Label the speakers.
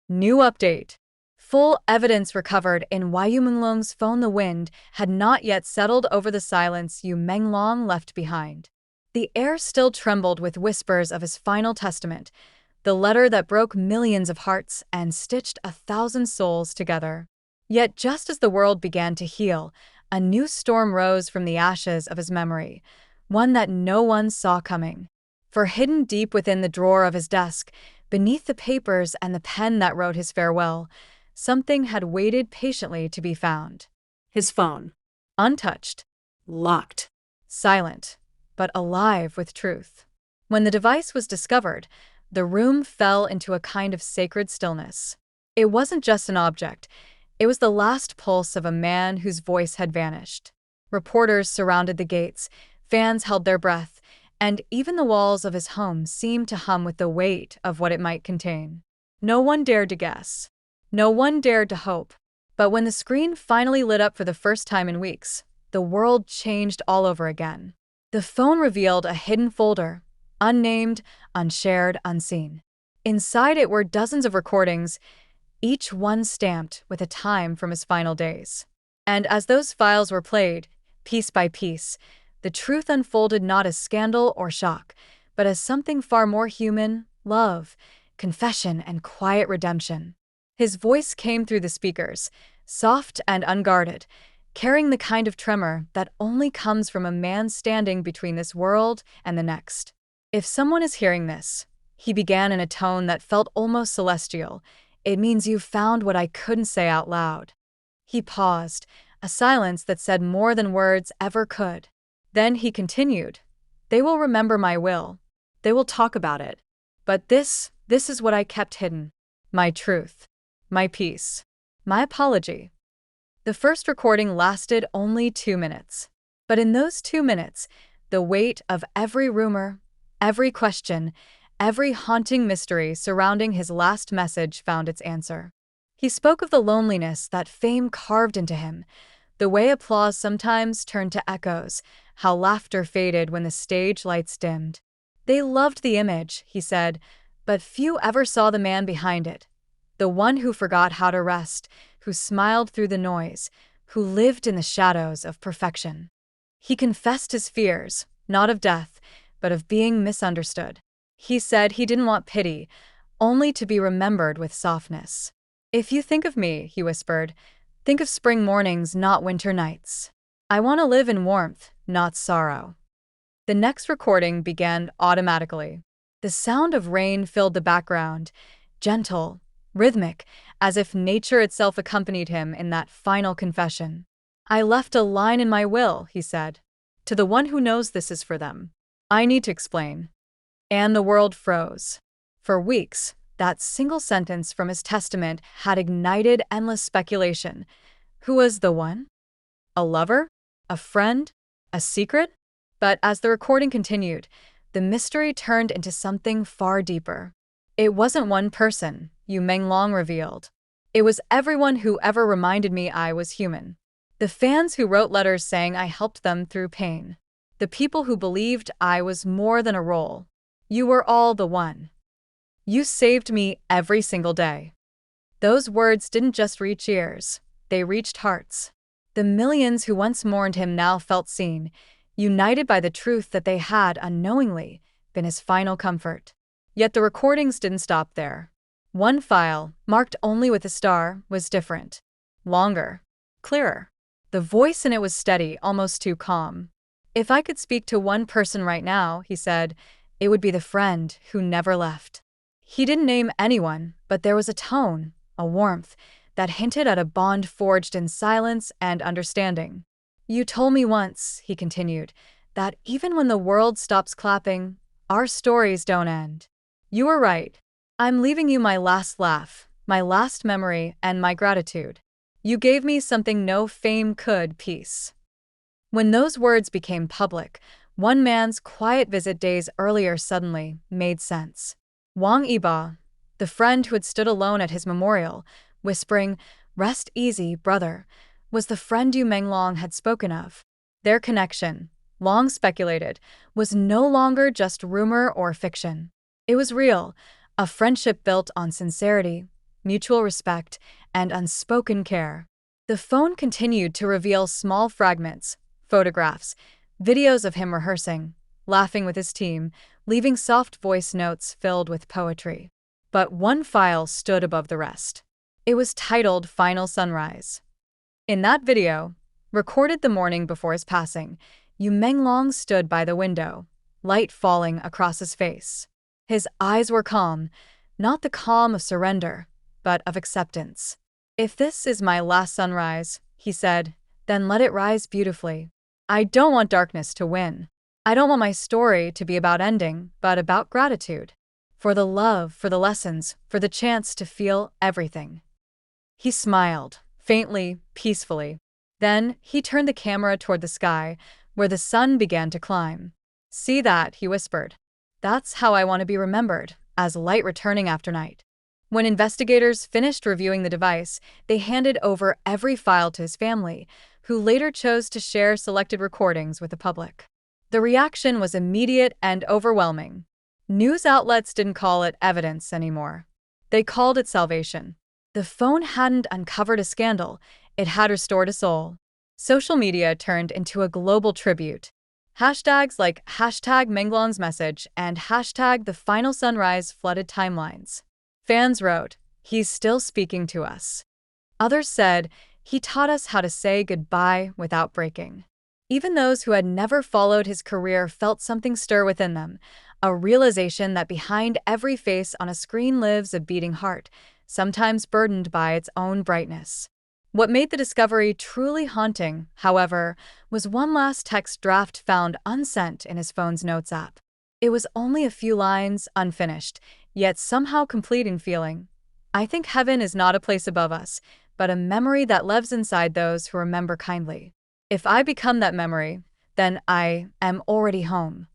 Speaker 1: New update. Full evidence recovered in Yu Menglong's phone. The wind had not yet settled over the silence Yu Menglong left behind. The air still trembled with whispers of his final testament, the letter that broke millions of hearts and stitched 1,000 souls together. Yet just as the world began to heal, a new storm rose from the ashes of his memory, one that no one saw coming. For hidden deep within the drawer of his desk, beneath the papers and the pen that wrote his farewell, something had waited patiently to be found.
Speaker 2: His phone.
Speaker 1: Untouched.
Speaker 2: Locked.
Speaker 1: Silent, but alive with truth. When the device was discovered, the room fell into a kind of sacred stillness. It wasn't just an object. It was the last pulse of a man whose voice had vanished. Reporters surrounded the gates, fans held their breath, and even the walls of his home seemed to hum with the weight of what it might contain. No one dared to guess. No one dared to hope. But when the screen finally lit up for the first time in weeks, the world changed all over again. The phone revealed a hidden folder, unnamed, unshared, unseen. Inside it were dozens of recordings, each one stamped with a time from his final days. And as those files were played, piece by piece, the truth unfolded not as scandal or shock, but as something far more human: love, confession, and quiet redemption. His voice came through the speakers, soft and unguarded, carrying the kind of tremor that only comes from a man standing between this world and the next. "If someone is hearing this," he began in a tone that felt almost celestial, "it means you've found what I couldn't say out loud." He paused, a silence that said more than words ever could. Then he continued, "They will remember my will. They will talk about it. But this is what I kept hidden. My truth. My peace. My apology." The first recording lasted only 2 minutes. But in those 2 minutes, the weight of every rumor, every question, every haunting mystery surrounding his last message found its answer. He spoke of the loneliness that fame carved into him, the way applause sometimes turned to echoes, how laughter faded when the stage lights dimmed. They loved the image, he said, but few ever saw the man behind it. The one who forgot how to rest, who smiled through the noise, who lived in the shadows of perfection. He confessed his fears, not of death, but of being misunderstood. He said he didn't want pity, only to be remembered with softness. "If you think of me," he whispered, "think of spring mornings, not winter nights. I want to live in warmth, not sorrow." The next recording began automatically. The sound of rain filled the background, gentle, rhythmic, as if nature itself accompanied him in that final confession. "I left a line in my will," he said. "To the one who knows this is for them. I need to explain." And the world froze. For weeks, that single sentence from his testament had ignited endless speculation. Who was the one? A lover? A friend? A secret? But as the recording continued, the mystery turned into something far deeper. It wasn't one person, Yu Menglong revealed. It was everyone who ever reminded me I was human. The fans who wrote letters saying I helped them through pain. The people who believed I was more than a role. You were all the one. You saved me every single day. Those words didn't just reach ears, they reached hearts. The millions who once mourned him now felt seen, united by the truth that they had, unknowingly, been his final comfort. Yet the recordings didn't stop there. One file, marked only with a star, was different. Longer. Clearer. The voice in it was steady, almost too calm. "If I could speak to one person right now," he said, "it would be the friend who never left." He didn't name anyone, but there was a tone, a warmth, that hinted at a bond forged in silence and understanding. "You told me once," he continued, "that even when the world stops clapping, our stories don't end. You were right. I'm leaving you my last laugh, my last memory, and my gratitude. You gave me something no fame could: peace." When those words became public, one man's quiet visit days earlier suddenly made sense. Wang Yiba, the friend who had stood alone at his memorial, whispering, "Rest easy, brother," was the friend Yu Menglong had spoken of. Their connection, long speculated, was no longer just rumor or fiction. It was real, a friendship built on sincerity, mutual respect, and unspoken care. The phone continued to reveal small fragments, photographs, videos of him rehearsing, laughing with his team, leaving soft voice notes filled with poetry. But one file stood above the rest. It was titled Final Sunrise. In that video, recorded the morning before his passing, Menglong stood by the window, light falling across his face. His eyes were calm, not the calm of surrender, but of acceptance. "If this is my last sunrise," he said, "then let it rise beautifully. I don't want darkness to win. I don't want my story to be about ending, but about gratitude. For the love, for the lessons, for the chance to feel everything." He smiled, faintly, peacefully. Then he turned the camera toward the sky, where the sun began to climb. "See that," he whispered. "That's how I want to be remembered, as light returning after night." When investigators finished reviewing the device, they handed over every file to his family, who later chose to share selected recordings with the public. The reaction was immediate and overwhelming. News outlets didn't call it evidence anymore. They called it salvation. The phone hadn't uncovered a scandal, it had restored a soul. Social media turned into a global tribute. Hashtags like #MENGLONG'S message and #The Final Sunrise flooded timelines. Fans wrote, "He's still speaking to us." Others said, "He taught us how to say goodbye without breaking." Even those who had never followed his career felt something stir within them, a realization that behind every face on a screen lives a beating heart, sometimes burdened by its own brightness. What made the discovery truly haunting, however, was one last text draft found unsent in his phone's notes app. It was only a few lines, unfinished, yet somehow complete in feeling. "I think heaven is not a place above us, but a memory that lives inside those who remember kindly. If I become that memory, then I am already home."